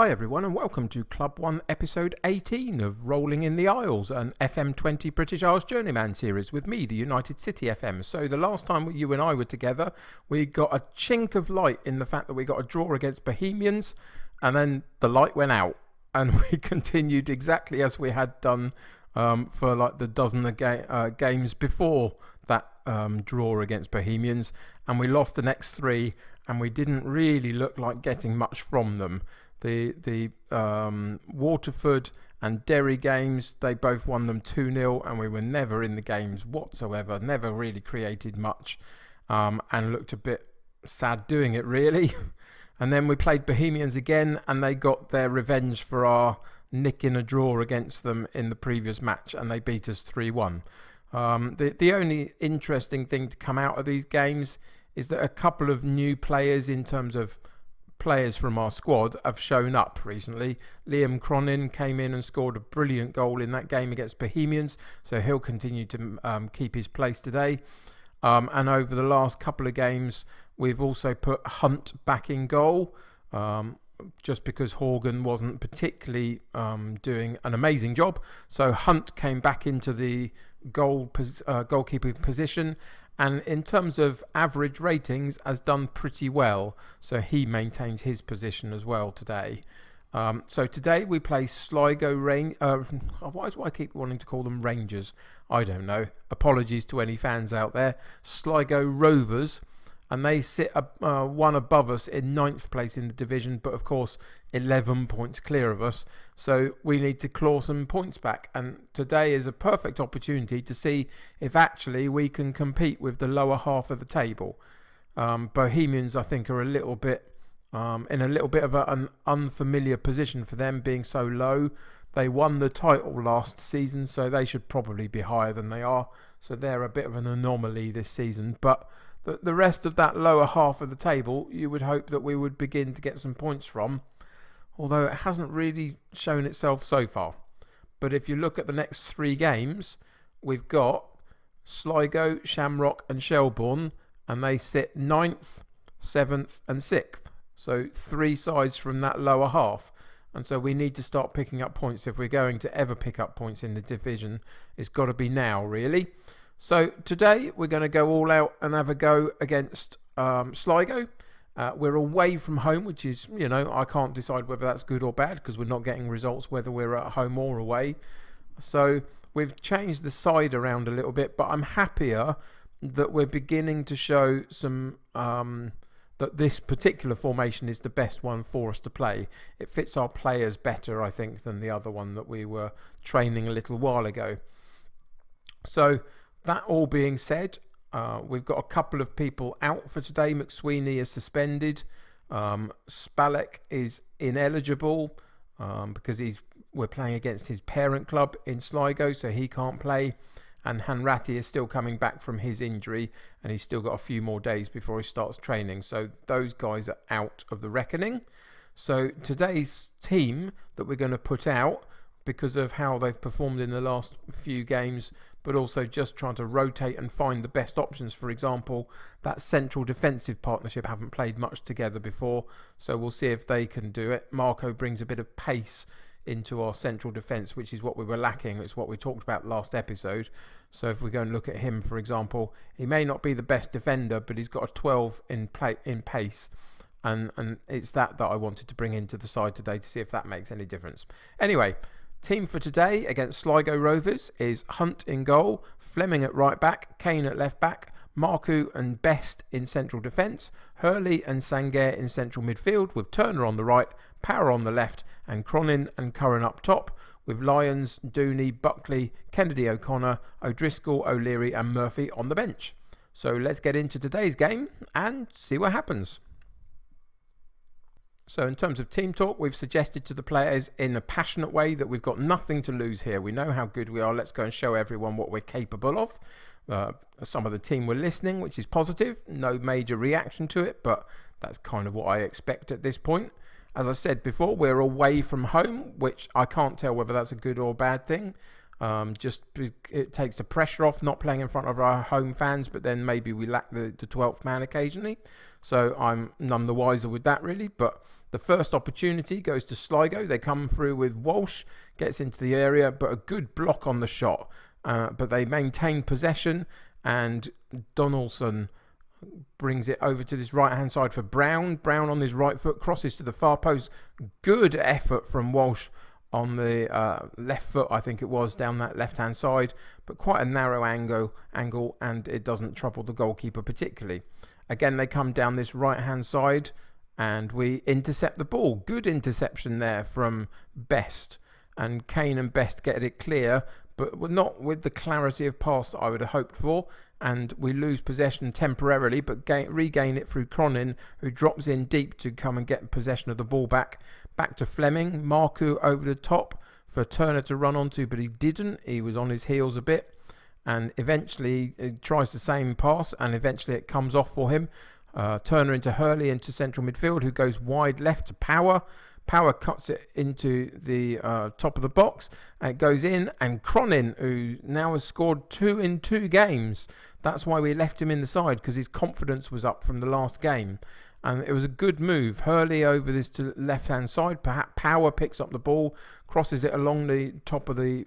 Hi everyone and welcome to Club 1 episode 18 of Rolling in the Isles, an FM20 British Isles Journeyman series with me, the United City FM. So the last time you and I were together, we got a chink of light in the fact that we got a draw against Bohemians, and then the light went out and we continued exactly as we had done for like the dozen of games before that draw against Bohemians, and we lost the next three and we didn't really look like getting much from them. The Waterford and Derry games, they both won them 2-0 and we were never in the games whatsoever, never really created much, and looked a bit sad doing it really. And then we played Bohemians again and they got their revenge for our nick in a draw against them in the previous match and they beat us 3-1. The only interesting thing to come out of these games is that a couple of new players in terms of players from our squad have shown up recently. Liam Cronin came in and scored a brilliant goal in that game against Bohemians, so he'll continue to keep his place today. And over the last couple of games, we've also put Hunt back in goal, just because Horgan wasn't particularly doing an amazing job. So Hunt came back into the goalkeeper position, and in terms of average ratings has done pretty well, so he maintains his position as well today. So today we play Sligo why do I keep wanting to call them Rangers? I don't know. Apologies to any fans out there. Sligo Rovers, and they sit one above us in 9th place in the division, but of course 11 points clear of us. So we need to claw some points back. And today is a perfect opportunity to see if actually we can compete with the lower half of the table. Bohemians, I think, are a little bit in a little bit of an unfamiliar position for them, being so low. They won the title last season, so they should probably be higher than they are. So they're a bit of an anomaly this season. But the rest of that lower half of the table, you would hope that we would begin to get some points from, although it hasn't really shown itself so far. But if you look at the next 3 games, we've got Sligo, Shamrock and Shelbourne, and they sit 9th, 7th and 6th. So 3 sides from that lower half. And so we need to start picking up points. If we're going to ever pick up points in the division, it's got to be now, really. So today we're going to go all out and have a go against Sligo. We're away from home, which is, I can't decide whether that's good or bad because we're not getting results whether we're at home or away. So we've changed the side around a little bit, but I'm happier that we're beginning to show some that this particular formation is the best one for us to play. It fits our players better, I think, than the other one that we were training a little while ago. So that all being said, we've got a couple of people out for today. McSweeney is suspended. Spalek is ineligible because we're playing against his parent club in Sligo, so he can't play. And Hanratty is still coming back from his injury, and he's still got a few more days before he starts training. So those guys are out of the reckoning. So today's team that we're going to put out, because of how they've performed in the last few games, but also just trying to rotate and find the best options. For example, that central defensive partnership haven't played much together before, so we'll see if they can do it. Marco brings a bit of pace into our central defence, which is what we were lacking. It's what we talked about last episode. So if we go and look at him, for example, he may not be the best defender, but he's got a 12 in pace. And it's that I wanted to bring into the side today to see if that makes any difference. Anyway, team for today against Sligo Rovers is Hunt in goal, Fleming at right back, Kane at left back, Marku and Best in central defence, Hurley and Sangair in central midfield, with Turner on the right, Power on the left, and Cronin and Curran up top, with Lyons, Dooney, Buckley, Kennedy O'Connor, O'Driscoll, O'Leary and Murphy on the bench. So let's get into today's game and see what happens. So in terms of team talk, we've suggested to the players in a passionate way that we've got nothing to lose here. We know how good we are. Let's go and show everyone what we're capable of. Some of the team were listening, which is positive. No major reaction to it, but that's kind of what I expect at this point. As I said before, we're away from home, which I can't tell whether that's a good or bad thing. It takes the pressure off not playing in front of our home fans, but then maybe we lack the 12th man occasionally. So I'm none the wiser with that, really. But The first opportunity goes to Sligo. They come through with Walsh, gets into the area, but a good block on the shot. But they maintain possession, and Donaldson brings it over to this right-hand side for Brown. Brown on his right foot, crosses to the far post. Good effort from Walsh on the left foot, I think it was, down that left-hand side, but quite a narrow angle, and it doesn't trouble the goalkeeper particularly. Again, they come down this right-hand side, and we intercept the ball. Good interception there from Best, and Kane and Best get it clear, but not with the clarity of pass that I would have hoped for, and we lose possession temporarily, but regain it through Cronin, who drops in deep to come and get possession of the ball back to Fleming. Marku over the top for Turner to run onto, but he didn't. He was on his heels a bit, and eventually he tries the same pass, and eventually it comes off for him. Turner into Hurley into central midfield, who goes wide left to Power. Power cuts it into the top of the box, and it goes in, and Cronin, who now has scored 2 in 2 games, that's why we left him in the side, because his confidence was up from the last game, and it was a good move. Hurley over this to left hand side, perhaps Power picks up the ball, crosses it along the top of the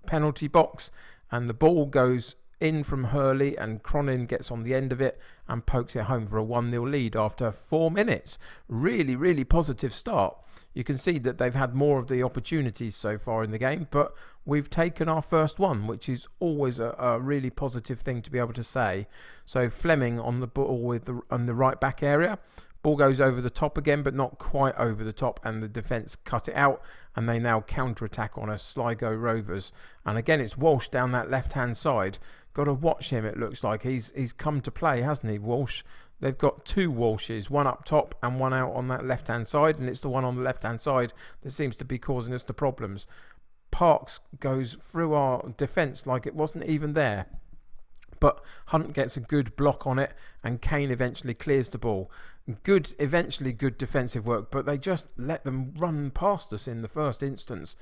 penalty box, and the ball goes in from Hurley, and Cronin gets on the end of it and pokes it home for a 1-0 lead after 4 minutes. Really, really positive start. You can see that they've had more of the opportunities so far in the game, but we've taken our first one, which is always a really positive thing to be able to say. So Fleming on the ball on the right back area. Ball goes over the top again, but not quite over the top, and the defence cut it out, and they now counter-attack on us, Sligo Rovers. And again, it's Walsh down that left-hand side. Got to watch him, it looks like. He's come to play, hasn't he, Walsh? They've got 2 Walshes, one up top and one out on that left-hand side, and it's the one on the left-hand side that seems to be causing us the problems. Parks goes through our defence like it wasn't even there. But Hunt gets a good block on it, and Kane eventually clears the ball. Eventually good defensive work, but they just let them run past us in the first instance.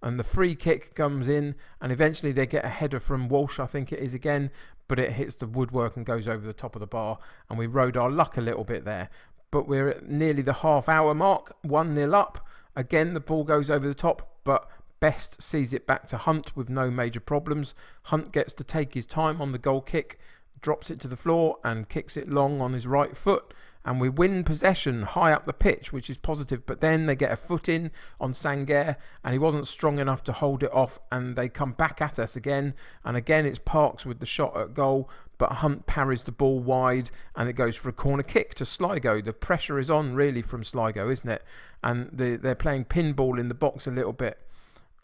And the free kick comes in, and eventually they get a header from Walsh, I think it is again, but it hits the woodwork and goes over the top of the bar, and we rode our luck a little bit there. But we're at nearly the half-hour mark, 1-0 up. Again, the ball goes over the top, but Best sees it back to Hunt with no major problems. Hunt gets to take his time on the goal kick, drops it to the floor and kicks it long on his right foot. And we win possession high up the pitch, which is positive. But then they get a foot in on Sangaré, and he wasn't strong enough to hold it off. And they come back at us again. And again, it's Parks with the shot at goal. But Hunt parries the ball wide, and it goes for a corner kick to Sligo. The pressure is on really from Sligo, isn't it? And they're playing pinball in the box a little bit.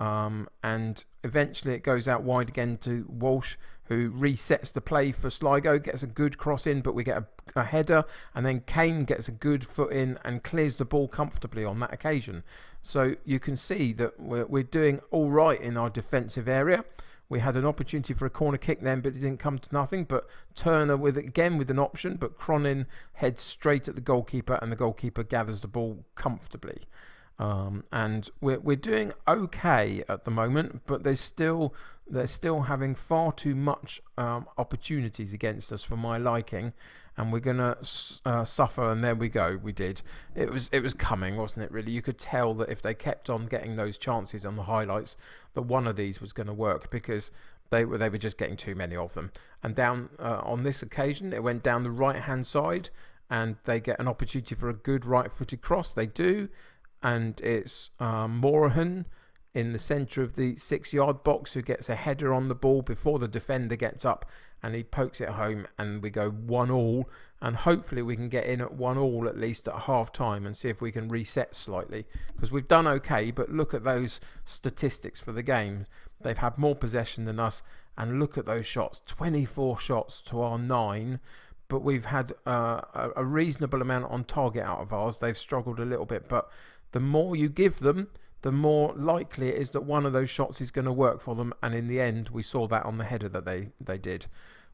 And eventually it goes out wide again to Walsh, who resets the play for Sligo, gets a good cross in, but we get a header, and then Kane gets a good foot in and clears the ball comfortably on that occasion. So you can see that we're doing all right in our defensive area. We had an opportunity for a corner kick then, but it didn't come to nothing. But Turner with an option, but Cronin heads straight at the goalkeeper, and the goalkeeper gathers the ball comfortably. And we're doing okay at the moment, but they're still having far too much opportunities against us for my liking, and we're gonna suffer. And there we go, we did. It was coming, wasn't it? Really, you could tell that if they kept on getting those chances on the highlights, that one of these was going to work, because they were just getting too many of them. And down on this occasion, it went down the right hand side, and they get an opportunity for a good right-footed cross. They do. And it's Morahan in the centre of the 6-yard box who gets a header on the ball before the defender gets up, and he pokes it home, and we go 1-1, and hopefully we can get in at 1-1 at least at half time and see if we can reset slightly, because we've done okay. But look at those statistics for the game. They've had more possession than us, and look at those shots, 24 shots to our 9. But we've had a reasonable amount on target out of ours. They've struggled a little bit, but the more you give them, the more likely it is that one of those shots is going to work for them. And in the end, we saw that on the header that they did.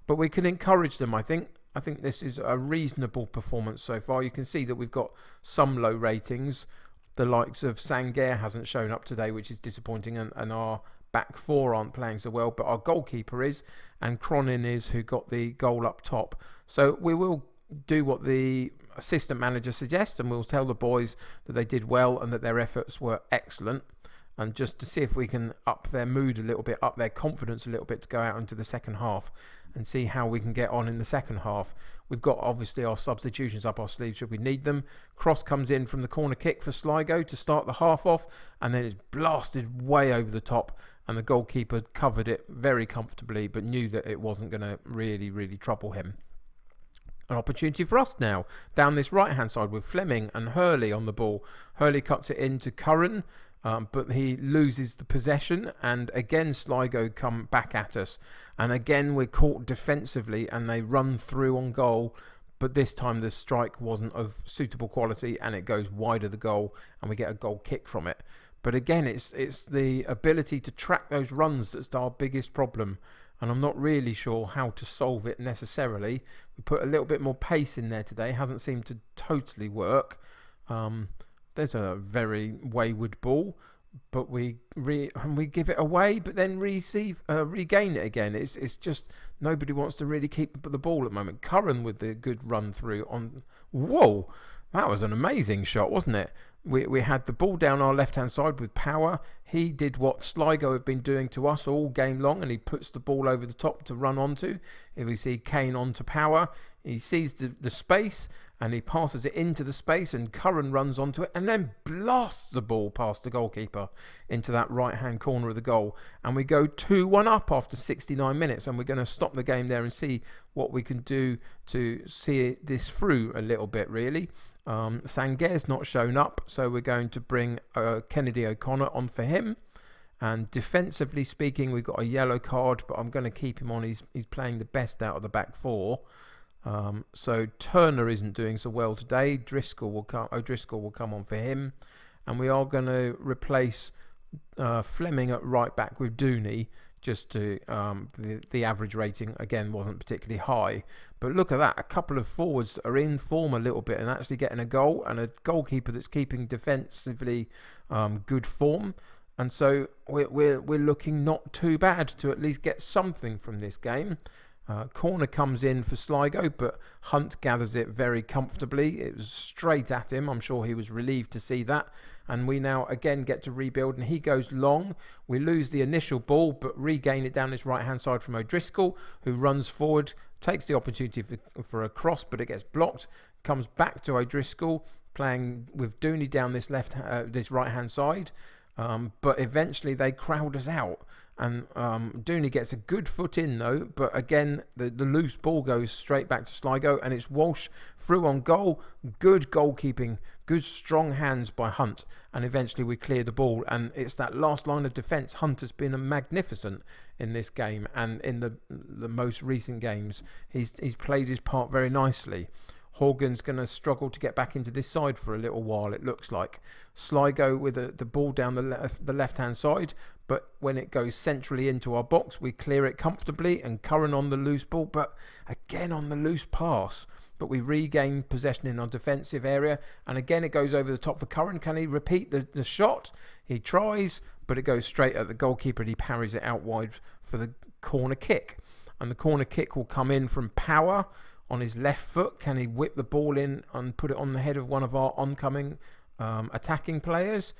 But we can encourage them, I think. I think this is a reasonable performance so far. You can see that we've got some low ratings. The likes of Sangaré hasn't shown up today, which is disappointing, and our back four aren't playing so well, but our goalkeeper is, and Cronin is, who got the goal up top. So we will do what the assistant manager suggests, and we'll tell the boys that they did well and that their efforts were excellent, and just to see if we can up their mood a little bit, up their confidence a little bit to go out into the second half and see how we can get on in the second half. We've got obviously our substitutions up our sleeves should we need them. Cross comes in from the corner kick for Sligo to start the half off, and then it's blasted way over the top, and the goalkeeper covered it very comfortably but knew that it wasn't going to really trouble him. An opportunity for us now down this right hand side with Fleming and Hurley on the ball. Hurley cuts it in to Curran, but he loses the possession, and again Sligo come back at us, and again we're caught defensively and they run through on goal, but this time the strike wasn't of suitable quality and it goes wide of the goal and we get a goal kick from it. But again, it's the ability to track those runs that's our biggest problem, and I'm not really sure how to solve it necessarily. We put a little bit more pace in there today, hasn't seemed to totally work. There's a very wayward ball, but we give it away, but then regain it again. It's just nobody wants to really keep the ball at the moment. Curran with the good run through on. Whoa, that was an amazing shot, wasn't it? We had the ball down our left-hand side with Power. He did what Sligo have been doing to us all game long, and he puts the ball over the top to run onto. If we see Kane onto Power, he sees the space, and he passes it into the space, and Curran runs onto it, and then blasts the ball past the goalkeeper into that right-hand corner of the goal. And we go 2-1 up after 69 minutes, and we're going to stop the game there and see what we can do to see this through a little bit, really. Sanguer's not shown up, so we're going to bring Kennedy O'Connor on for him. And defensively speaking, we've got a yellow card, but I'm going to keep him on. He's playing the best out of the back four. So Turner isn't doing so well today. O'Driscoll will come on for him, and we are going to replace Fleming at right back with Dooney. Just to the average rating again wasn't particularly high, but look at that, a couple of forwards that are in form a little bit and actually getting a goal, and a goalkeeper that's keeping defensively good form, and so we're looking not too bad to at least get something from this game. Corner comes in for Sligo, but Hunt gathers it very comfortably. It was straight at him. I'm sure he was relieved to see that. And we now again get to rebuild, and he goes long. We lose the initial ball, but regain it down this right-hand side from O'Driscoll, who runs forward, takes the opportunity for a cross, but it gets blocked. Comes back to O'Driscoll, playing with Dooney down this right-hand side. But eventually they crowd us out. And Dooney gets a good foot in though, but again the loose ball goes straight back to Sligo, and it's Walsh through on goal. Good goalkeeping, good strong hands by Hunt, and eventually we clear the ball. And it's that last line of defence. Hunt has been magnificent in this game, and in the most recent games he's played his part very nicely. Horgan's going to struggle to get back into this side for a little while, it looks like. Sligo with the ball down the left-hand side, but when it goes centrally into our box, we clear it comfortably, and Curran on the loose ball, but again on the loose pass. But we regain possession in our defensive area, and again it goes over the top for Curran. Can he repeat the shot? He tries, but it goes straight at the goalkeeper, and he parries it out wide for the corner kick. And the corner kick will come in from Power on his left foot. Can he whip the ball in and put it on the head of one of our oncoming attacking players?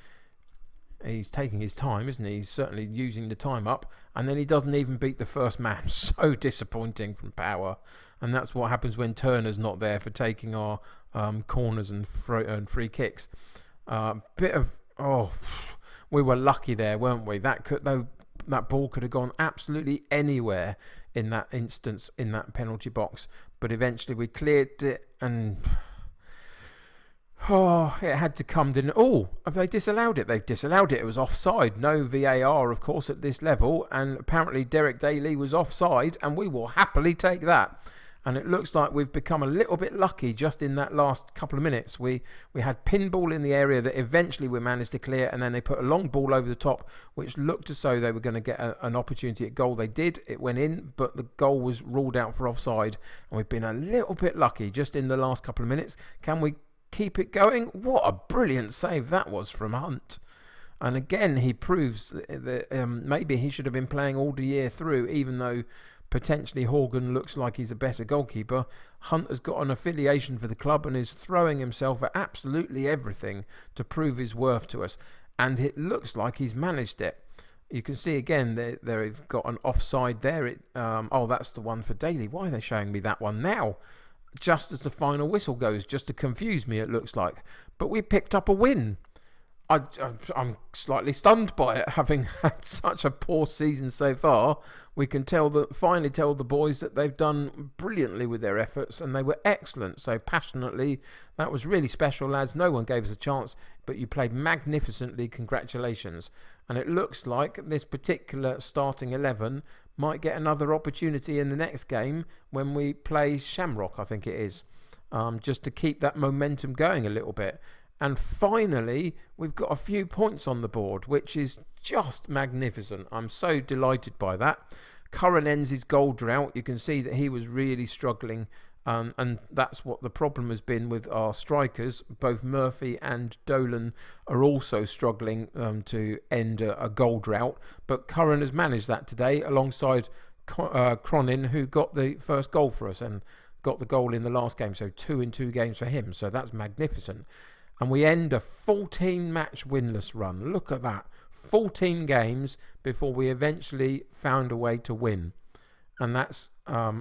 He's taking his time, isn't he? He's certainly using the time up, and then he doesn't even beat the first man. So disappointing from Power, and that's what happens when Turner's not there for taking our corners and free kicks. We were lucky there, weren't we? That ball could have gone absolutely anywhere in that instance in that penalty box, but eventually we cleared it, and it had to come, didn't it? Have they disallowed it? They've disallowed it. It was offside. No VAR, of course, at this level, and apparently Derek Daly was offside, and we will happily take that. And it looks like we've become a little bit lucky just in that last couple of minutes. We had pinball in the area that eventually we managed to clear, and then they put a long ball over the top, which looked as though they were going to get an opportunity at goal. They did. It went in, but the goal was ruled out for offside. And we've been a little bit lucky just in the last couple of minutes. Can we keep it going? What a brilliant save that was from Hunt. And again, he proves that maybe he should have been playing all the year through, even though potentially Horgan looks like he's a better goalkeeper, Hunt has got an affiliation for the club and is throwing himself at absolutely everything to prove his worth to us. And it looks like he's managed it. You can see again they've got an offside there. That's the one for Daly. Why are they showing me that one now? Just as the final whistle goes, just to confuse me, it looks like. But we picked up a win. I'm slightly stunned by it, having had such a poor season so far. We can finally tell the boys that they've done brilliantly with their efforts, and they were excellent. So passionately, that was really special, lads. No one gave us a chance, but you played magnificently. Congratulations. And it looks like this particular starting 11 might get another opportunity in the next game when we play Shamrock, I think it is, just to keep that momentum going a little bit. And finally, we've got a few points on the board, which is just magnificent. I'm so delighted by that. Curran ends his goal drought. You can see that he was really struggling, and that's what the problem has been with our strikers. Both Murphy and Dolan are also struggling to end a goal drought, but Curran has managed that today alongside Cronin, who got the first goal for us and got the goal in the last game. So 2 in 2 games for him. So that's magnificent. And we end a 14-match winless run. Look at that. 14 games before we eventually found a way to win. And that's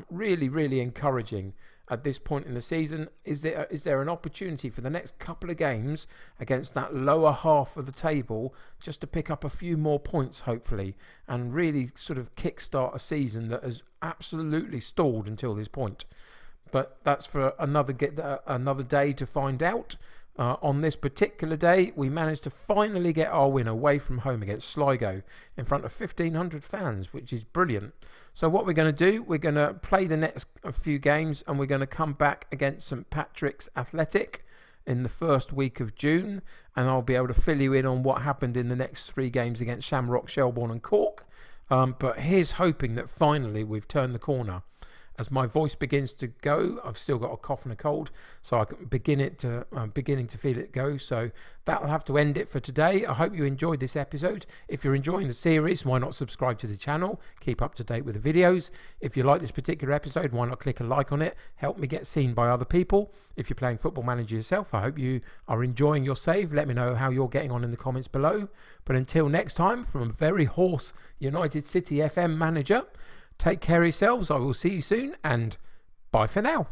really, really encouraging at this point in the season. Is there an opportunity for the next couple of games against that lower half of the table just to pick up a few more points, hopefully, and really sort of kickstart a season that has absolutely stalled until this point? But that's for another day to find out. On this particular day, we managed to finally get our win away from home against Sligo in front of 1,500 fans, which is brilliant. So what we're going to do, we're going to play the next few games, and we're going to come back against St Patrick's Athletic in the first week of June, and I'll be able to fill you in on what happened in the next 3 games against Shamrock, Shelbourne and Cork. But here's hoping that finally we've turned the corner. As my voice begins to go, I've still got a cough and a cold, so I'm beginning to feel it go. So that'll have to end it for today. I hope you enjoyed this episode. If you're enjoying the series, why not subscribe to the channel? Keep up to date with the videos. If you like this particular episode, why not click a like on it? Help me get seen by other people. If you're playing Football Manager yourself, I hope you are enjoying your save. Let me know how you're getting on in the comments below. But until next time, from a very hoarse United City FM manager, take care of yourselves. I will see you soon, and bye for now.